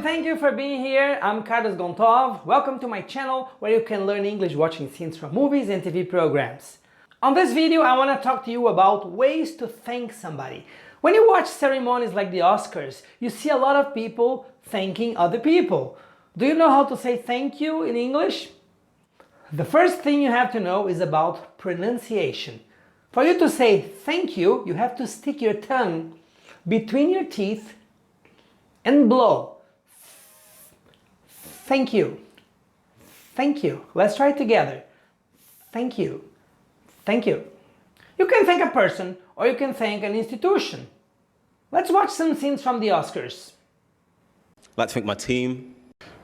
thank you for being here. I'm Gontow. Welcome to my channel where you can learn English watching scenes from movies and TV programs. On this video, I want to talk to you about ways to thank somebody. When you watch ceremonies like the Oscars, you see a lot of people thanking other people. Do you know how to say thank you in English? The first thing you have to know is about pronunciation. For you to say thank you, you have to stick your tongue between your teeth and blow. Thank you. Thank you. Let's try it together. Thank you. Thank you. You can thank a person or you can thank an institution. Let's watch some scenes from the Oscars. I'd like to thank my team.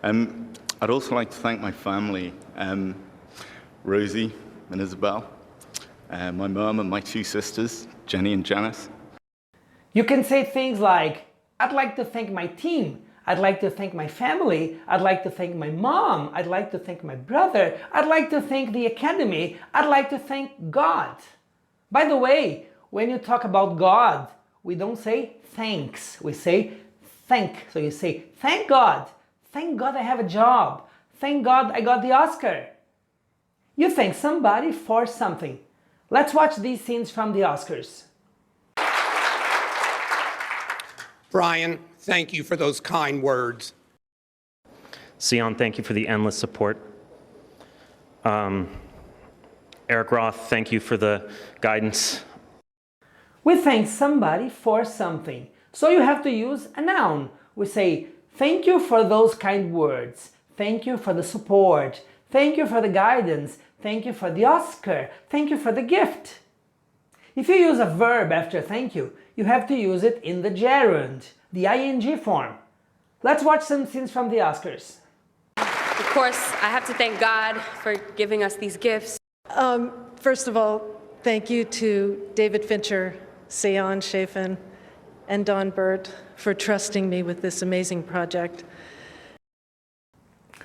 I'd also like to thank my family, Rosie and Isabel, my mum and my two sisters, Jenny and Janice. You can say things like, I'd like to thank my team, I'd like to thank my family, I'd like to thank my mom, I'd like to thank my brother, I'd like to thank the academy, I'd like to thank God. By the way, when you talk about God, we don't say thanks, we say thank. So you say, thank God I have a job, thank God I got the Oscar. You thank somebody for something. Let's watch these scenes from the Oscars. Brian, thank you for those kind words. Sion, thank you for the endless support. Eric Roth, thank you for the guidance. We thank somebody for something. So you have to use a noun. We say, thank you for those kind words. Thank you for the support. Thank you for the guidance. Thank you for the Oscar. Thank you for the gift. If you use a verb after thank you, you have to use it in the gerund, the ing form. Let's watch some scenes from the Oscars. Of course, I have to thank God for giving us these gifts. First of all, thank you to David Fincher, Sion Chafin, and Don Burt for trusting me with this amazing project.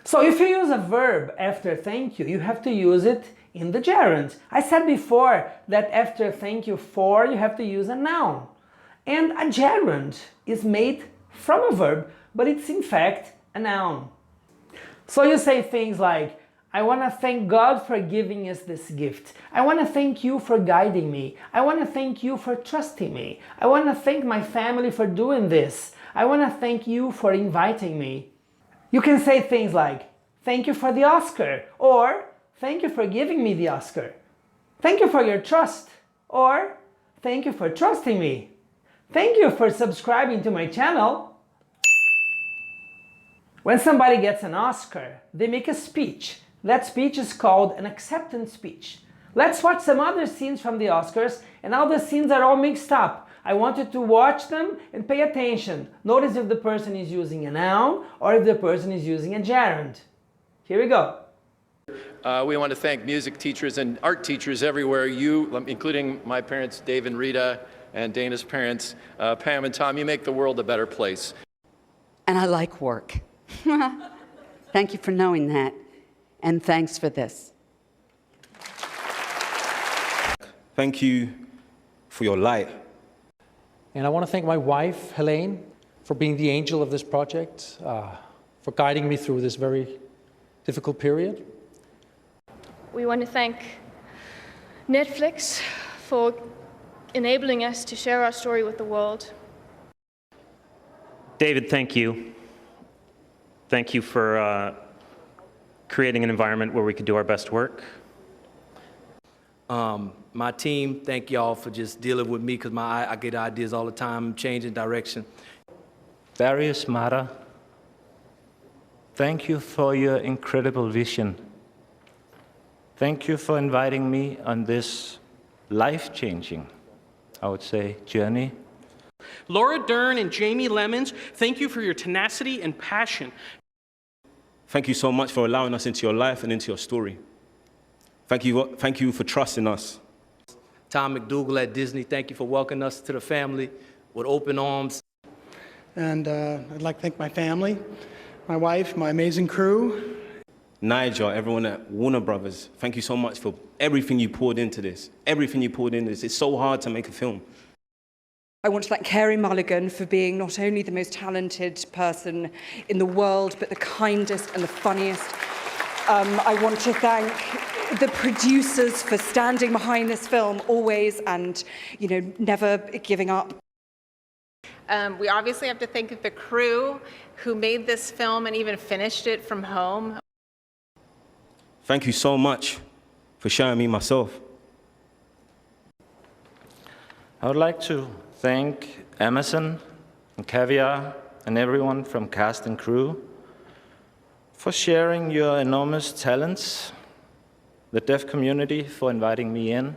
So if you use a verb after thank you, you have to use it in the gerund. I said before that after thank you for, you have to use a noun. And a gerund is made from a verb, but it's in fact a noun. So you say things like, I want to thank God for giving us this gift. I want to thank you for guiding me. I want to thank you for trusting me. I want to thank my family for doing this. I want to thank you for inviting me. You can say things like, thank you for the Oscar, or thank you for giving me the Oscar. Thank you for your trust, or thank you for trusting me. Thank you for subscribing to my channel. When somebody gets an Oscar, they make a speech. That speech is called an acceptance speech. Let's watch some other scenes from the Oscars, and now the scenes are all mixed up. I want you to watch them and pay attention. Notice if the person is using a noun or if the person is using a gerund. Here we go. We want to thank music teachers and art teachers everywhere, including my parents, Dave and Rita, and Dana's parents, Pam and Tom. You make the world a better place. And I like work. Thank you for knowing that, and thanks for this. Thank you for your light. And I want to thank my wife, Helene, for being the angel of this project, for guiding me through this very difficult period. We want to thank Netflix for enabling us to share our story with the world. David, thank you. Thank you for creating an environment where we could do our best work. My team, thank y'all for just dealing with me, because I get ideas all the time, changing direction. Darius Mata, thank you for your incredible vision. Thank you for inviting me on this life-changing, I would say, journey. Laura Dern and Jamie Lemons, thank you for your tenacity and passion. Thank you so much for allowing us into your life and into your story. Thank you for trusting us. Tom McDougall at Disney, thank you for welcoming us to the family with open arms. And I'd like to thank my family, my wife, my amazing crew. Nigel, everyone at Warner Brothers, thank you so much for everything you poured into this. Everything you poured into this. It's so hard to make a film. I want to thank Carey Mulligan for being not only the most talented person in the world, but the kindest and the funniest. I want to thank the producers for standing behind this film always and, you know, never giving up. We obviously have to thank the crew who made this film and even finished it from home. Thank you so much for showing me myself. I would like to thank Amazon and Caviar and everyone from cast and crew for sharing your enormous talents, the deaf community for inviting me in.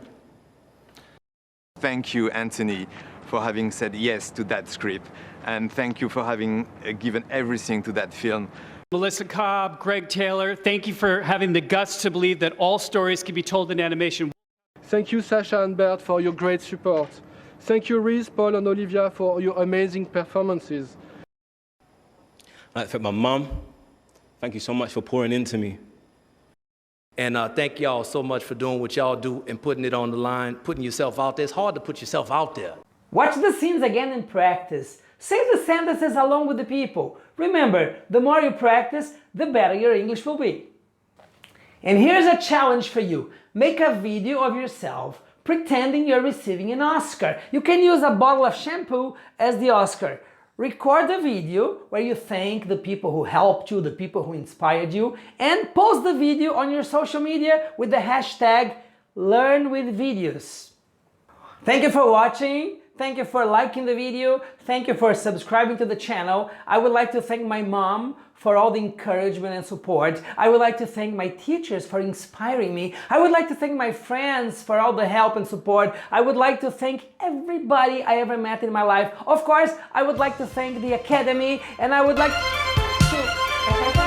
Thank you, Anthony, for having said yes to that script, and thank you for having given everything to that film. Melissa Cobb, Greg Taylor, thank you for having the guts to believe that all stories can be told in animation. Thank you, Sasha and Bert, for your great support. Thank you, Reese, Paul, and Olivia, for your amazing performances. I'd like to thank my mom. Thank you so much for pouring into me. And thank y'all so much for doing what y'all do and putting it on the line, putting yourself out there. It's hard to put yourself out there. Watch the scenes again in practice. Say the sentences along with the people. Remember, the more you practice, the better your English will be. And here's a challenge for you. Make a video of yourself pretending you're receiving an Oscar. You can use a bottle of shampoo as the Oscar. Record the video where you thank the people who helped you, the people who inspired you, and post the video on your social media with the hashtag learnwithvideos. Thank you for watching. Thank you for liking the video. Thank you for subscribing to the channel. I would like to thank my mom for all the encouragement and support. I would like to thank my teachers for inspiring me. I would like to thank my friends for all the help and support. I would like to thank everybody I ever met in my life. Of course, I would like to thank the Academy, and I would like to